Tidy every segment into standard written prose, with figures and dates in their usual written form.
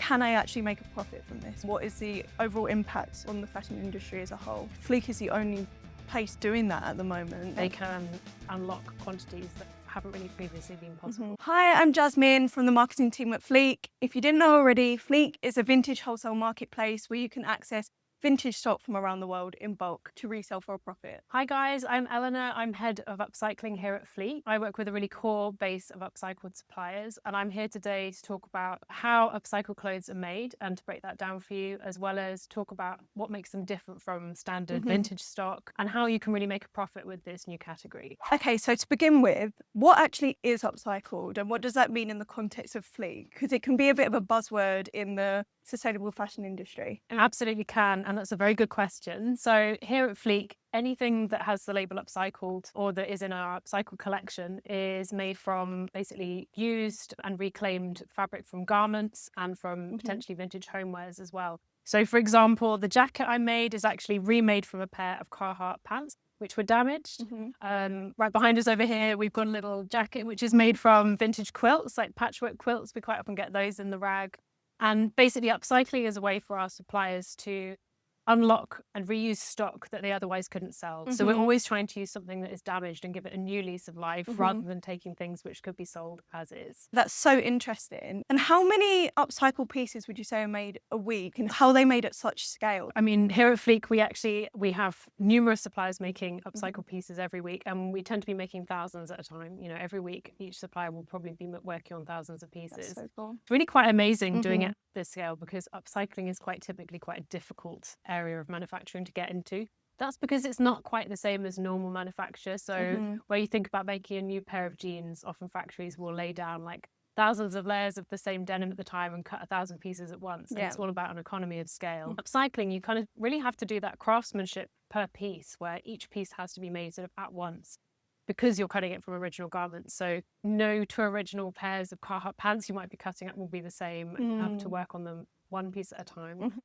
can I actually make a profit from this? What is the overall impact on the fashion industry as a whole? Fleek is the only place doing that at the moment. They can unlock quantities that haven't really previously been possible. Hi, I'm Jasmine from the marketing team at Fleek. If you didn't know already, Fleek is a vintage wholesale marketplace where you can access vintage stock from around the world in bulk to resell for a profit. Hi guys, I'm Eleanor. I'm head of upcycling here at Fleek. I work with a really core base of upcycled suppliers, and I'm here today to talk about how upcycled clothes are made and to break that down for you, as well as talk about what makes them different from standard vintage stock and how you can really make a profit with this new category. Okay, so to begin with, what actually is upcycled and what does that mean in the context of Fleek? Because it can be a bit of a buzzword in the sustainable fashion industry. It absolutely can, and that's a very good question. So here at Fleek, anything that has the label upcycled or that is in our upcycled collection is made from basically used and reclaimed fabric from garments and from potentially vintage homewares as well. So for example, the jacket I made is actually remade from a pair of Carhartt pants which were damaged. Right behind us over here, we've got a little jacket which is made from vintage quilts, like patchwork quilts. We quite often get those in the rag. And basically upcycling is a way for our suppliers to unlock and reuse stock that they otherwise couldn't sell. So we're always trying to use something that is damaged and give it a new lease of life rather than taking things which could be sold as is. That's so interesting. And how many upcycled pieces would you say are made a week and how are they made at such scale? I mean, here at Fleek, we have numerous suppliers making upcycled pieces every week, and we tend to be making thousands at a time. You know, every week, each supplier will probably be working on thousands of pieces. That's so cool. It's really quite amazing doing it at this scale because upcycling is quite typically quite a difficult area of manufacturing to get into. That's because it's not quite the same as normal manufacture. So where you think about making a new pair of jeans, often factories will lay down like thousands of layers of the same denim at the time and cut 1,000 pieces at once. And it's all about an economy of scale. Upcycling, you kind of really have to do that craftsmanship per piece where each piece has to be made sort of at once because you're cutting it from original garments. So no two original pairs of Carhartt pants you might be cutting up will be the same. You have to work on them one piece at a time.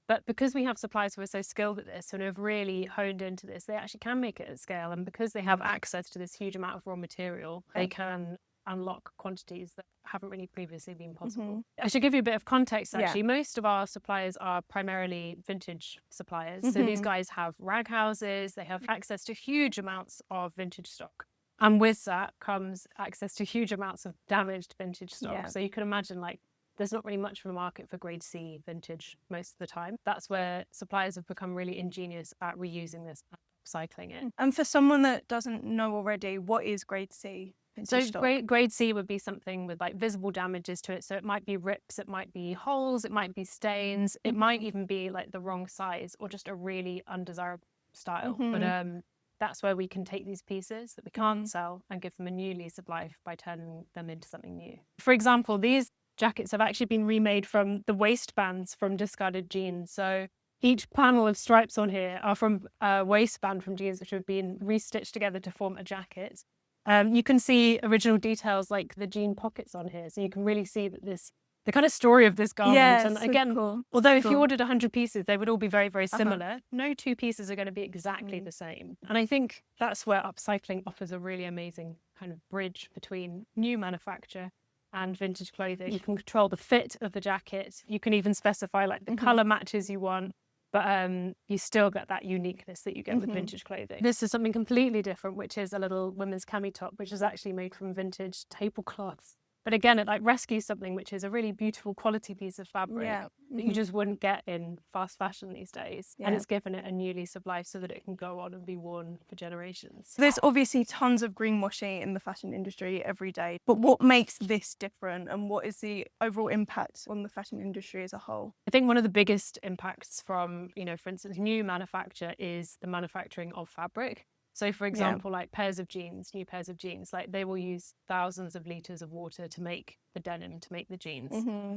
But because we have suppliers who are so skilled at this and have really honed into this, they actually can make it at scale. And because they have access to this huge amount of raw material, they can unlock quantities that haven't really previously been possible. I should give you a bit of context, actually. Most of our suppliers are primarily vintage suppliers. So these guys have rag houses, they have access to huge amounts of vintage stock. And with that comes access to huge amounts of damaged vintage stock. So you can imagine like there's not really much of a market for grade C vintage most of the time. That's where suppliers have become really ingenious at reusing this and upcycling it. And for someone that doesn't know already, what is grade C? So grade C would be something with like visible damages to it. So it might be rips, it might be holes, it might be stains, it might even be like the wrong size or just a really undesirable style. But that's where we can take these pieces that we can't sell and give them a new lease of life by turning them into something new. For example, these jackets have actually been remade from the waistbands from discarded jeans. So each panel of stripes on here are from a waistband from jeans which have been restitched together to form a jacket. You can see original details like the jean pockets on here. So you can really see that the kind of story of this garment. And again, although if you ordered 100 pieces, they would all be very, very similar. No two pieces are going to be exactly the same. And I think that's where upcycling offers a really amazing kind of bridge between new manufacture and vintage clothing. You can control the fit of the jacket. You can even specify like the color matches you want, but you still get that uniqueness that you get with vintage clothing. This is something completely different, which is a little women's cami top, which is actually made from vintage tablecloths. But again, it like rescues something which is a really beautiful quality piece of fabric that you just wouldn't get in fast fashion these days. And it's given it a new lease of life so that it can go on and be worn for generations. There's obviously tons of greenwashing in the fashion industry every day. But what makes this different and what is the overall impact on the fashion industry as a whole? I think one of the biggest impacts from, for instance, new manufacture is the manufacturing of fabric. So for example, like new pairs of jeans, like they will use thousands of litres of water to make the denim, to make the jeans.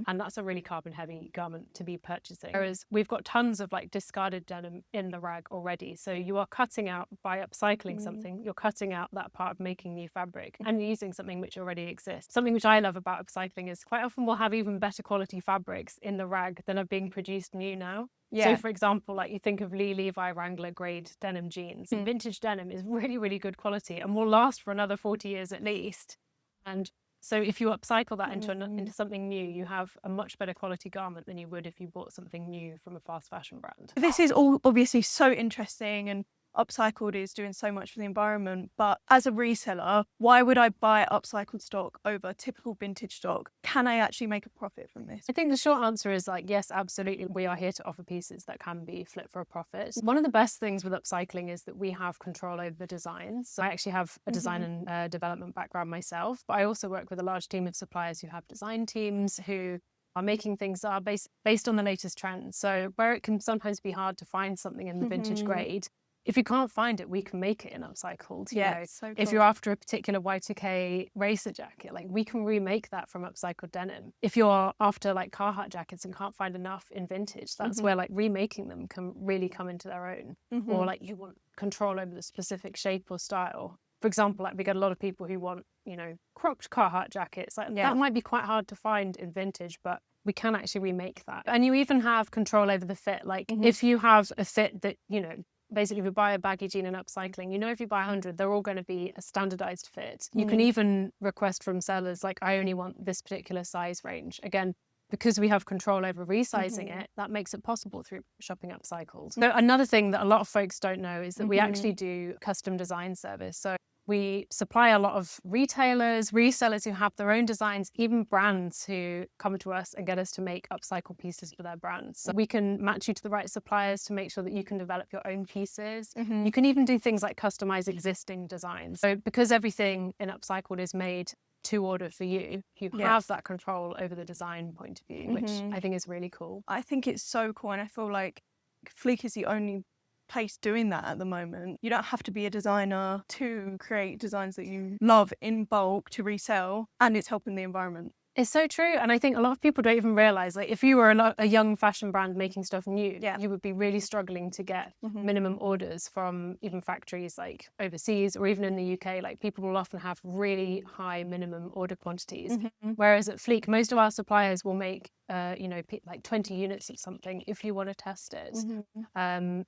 And that's a really carbon heavy garment to be purchasing. Whereas we've got tons of like discarded denim in the rag already. So you are cutting out, by upcycling something, you're cutting out that part of making new fabric and using something which already exists. Something which I love about upcycling is quite often we'll have even better quality fabrics in the rag than are being produced new now. So for example, like you think of Levi Wrangler grade denim jeans. Vintage denim is really, really good quality and will last for another 40 years at least. And So if you upcycle that into something new, you have a much better quality garment than you would if you bought something new from a fast fashion brand. This is all obviously so interesting, and Upcycled is doing so much for the environment. But as a reseller, why would I buy upcycled stock over typical vintage stock? Can I actually make a profit from this? I think the short answer is like, yes, absolutely. We are here to offer pieces that can be flipped for a profit. One of the best things with upcycling is that we have control over the designs. So I actually have a design and development background myself, but I also work with a large team of suppliers who have design teams who are making things that are based on the latest trends. So where it can sometimes be hard to find something in the vintage grade, if you can't find it, we can make it in upcycled. You know, so if you're after a particular Y2K racer jacket, like we can remake that from upcycled denim. If you're after like Carhartt jackets and can't find enough in vintage, that's where like remaking them can really come into their own. Or like you want control over the specific shape or style. For example, like we get a lot of people who want, you know, cropped Carhartt jackets. Like that might be quite hard to find in vintage, but we can actually remake that. And you even have control over the fit. Like if you have a fit that, you know, basically if you buy a baggy jean in upcycling, you know, if you buy 100, they're all going to be a standardized fit. You can even request from sellers, like, I only want this particular size range. Again, because we have control over resizing it, that makes it possible through shopping upcycled. So another thing that a lot of folks don't know is that we actually do custom design service. So we supply a lot of retailers, resellers who have their own designs, even brands who come to us and get us to make upcycle pieces for their brands. So we can match you to the right suppliers to make sure that you can develop your own pieces. You can even do things like customize existing designs. So because everything in upcycled is made to order for you, you have that control over the design point of view, which I think is really cool. I think it's so cool, and I feel like Fleek is the only place doing that at the moment. You don't have to be a designer to create designs that you love in bulk to resell, and it's helping the environment. It's so true. And I think a lot of people don't even realize, like, if you were a young fashion brand making stuff new, you would be really struggling to get minimum orders from even factories like overseas or even in the UK. Like, people will often have really high minimum order quantities. Whereas at Fleek, most of our suppliers will make, you know, like 20 units of something if you want to test it.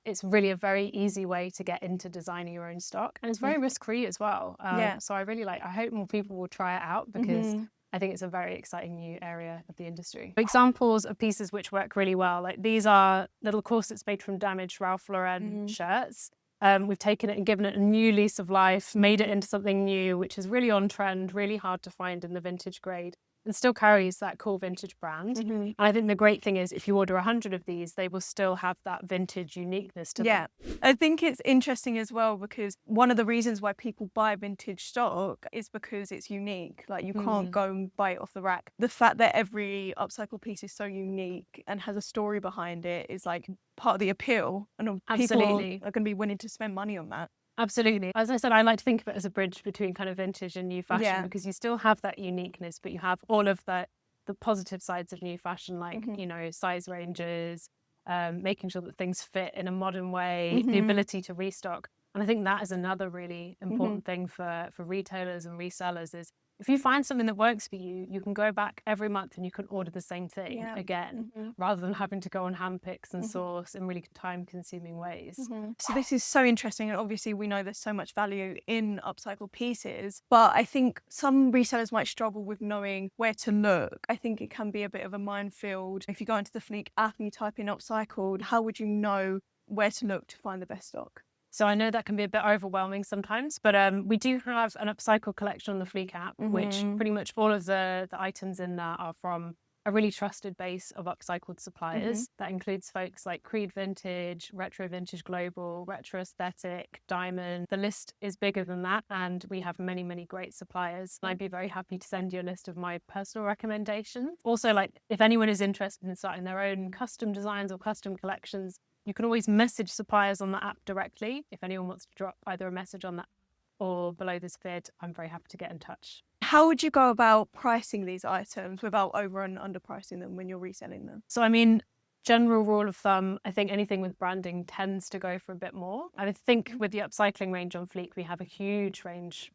It's really a very easy way to get into designing your own stock. And it's very risk-free as well. So I hope more people will try it out because I think it's a very exciting new area of the industry. Examples of pieces which work really well, like these are little corsets made from damaged Ralph Lauren shirts. We've taken it and given it a new lease of life, made it into something new, which is really on trend, really hard to find in the vintage grade, and still carries that cool vintage brand. And I think the great thing is if you order 100 of these, they will still have that vintage uniqueness to them. I think it's interesting as well because one of the reasons why people buy vintage stock is because it's unique. Like, you can't go and buy it off the rack. The fact that every upcycle piece is so unique and has a story behind it is like part of the appeal, and people are going to be willing to spend money on that. Absolutely. As I said, I like to think of it as a bridge between kind of vintage and new fashion because you still have that uniqueness, but you have all of the positive sides of new fashion, like, you know, size ranges, making sure that things fit in a modern way, the ability to restock. And I think that is another really important thing for retailers and resellers is if you find something that works for you, you can go back every month and you can order the same thing again, rather than having to go on handpicks and source in really time-consuming ways. So this is so interesting, and obviously we know there's so much value in upcycled pieces, but I think some resellers might struggle with knowing where to look. I think it can be a bit of a minefield. If you go into the Fleek app and you type in upcycled, how would you know where to look to find the best stock? So I know that can be a bit overwhelming sometimes, but we do have an upcycle collection on the Fleek app, which pretty much all of the items in there are from a really trusted base of upcycled suppliers. That includes folks like Creed Vintage, Retro Vintage Global, Retro Aesthetic, Diamond. The list is bigger than that, and we have many, many great suppliers. I'd be very happy to send you a list of my personal recommendations. Also, like, if anyone is interested in starting their own custom designs or custom collections, you can always message suppliers on the app directly. If anyone wants to drop either a message on that or below this vid, I'm very happy to get in touch. How would you go about pricing these items without over and underpricing them when you're reselling them? So, I mean, general rule of thumb, I think anything with branding tends to go for a bit more. And I think with the upcycling range on Fleek, we have a huge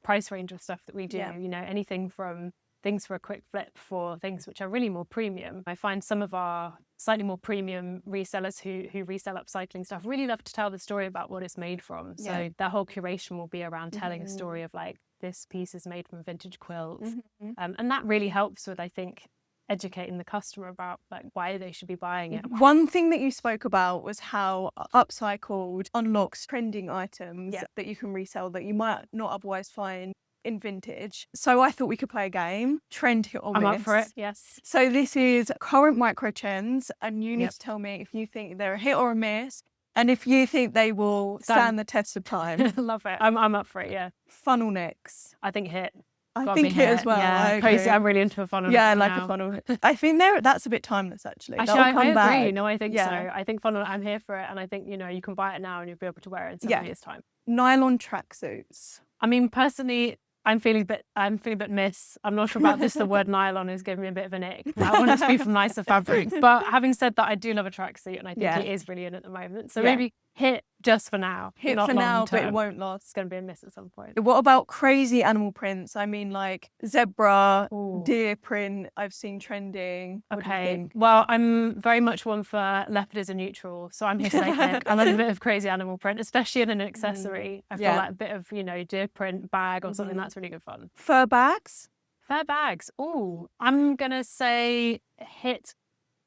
price range of stuff that we do. You know, anything from things for a quick flip for things which are really more premium. I find some of our slightly more premium resellers who resell upcycling stuff really love to tell the story about what it's made from. So their whole curation will be around telling a story of like this piece is made from vintage quilts. And that really helps with, I think, educating the customer about like why they should be buying it. One thing that you spoke about was how Upcycled unlocks trending items that you can resell that you might not otherwise find in vintage. So I thought we could play a game, trend hit or miss. I'm up for it, yes. So this is current micro trends, and you need to tell me if you think they're a hit or a miss, and if you think they will stand the test of time. Love it. I'm up for it, yeah. Funnel necks. I think hit. I think hit as well. Yeah, I I'm really into a funnel. Yeah, I like a funnel. I think that's a bit timeless, actually. Actually, I agree. Back. No, I think so. I think funnel. I'm here for it, and I think you can buy it now and you'll be able to wear it in 7 years' time. Nylon tracksuits. I mean, personally, I'm feeling a bit miss. I'm not sure about this. The word nylon is giving me a bit of an ick. I want it to be from nicer fabric. But having said that, I do love a tracksuit, and I think it is brilliant at the moment. So maybe hit just for now. Hit for now, but it won't last. It's going to be a miss at some point. What about crazy animal prints? I mean, like zebra, deer print, I've seen trending. Okay. Well, I'm very much one for leopard is a neutral. So I'm here to say hit. I love a bit of crazy animal print, especially in an accessory. I feel like a bit of, deer print bag or something that's really good fun. Fur bags? Fur bags. Oh, I'm going to say hit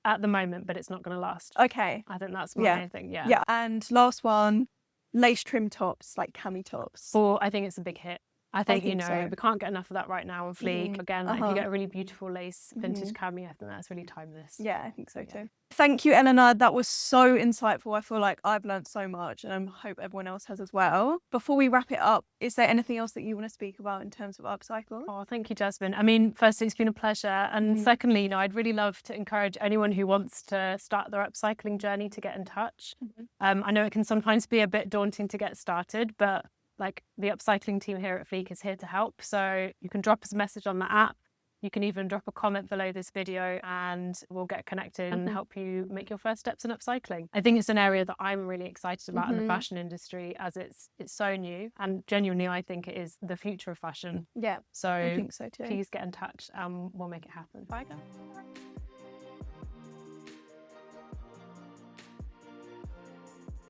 at the moment, but it's not going to last. Okay. I think that's my thing, yeah. Yeah, and last one, lace trim tops, like cami tops. Or I think it's a big hit. I think, we can't get enough of that right now on Fleek. Again, if you get a really beautiful lace vintage cami, I think that's really timeless. Yeah, I think so too. Thank you, Eleanor. That was so insightful. I feel like I've learned so much, and I hope everyone else has as well. Before we wrap it up, is there anything else that you want to speak about in terms of Upcycled? Oh, thank you, Jasmine. I mean, firstly, it's been a pleasure. And secondly, I'd really love to encourage anyone who wants to start their upcycling journey to get in touch. I know it can sometimes be a bit daunting to get started, but like the upcycling team here at Fleek is here to help. So you can drop us a message on the app. You can even drop a comment below this video and we'll get connected and help you make your first steps in upcycling. I think it's an area that I'm really excited about in the fashion industry, as it's so new, and genuinely I think it is the future of fashion. Yeah, so I think so too. Please get in touch and we'll make it happen. Bye guys.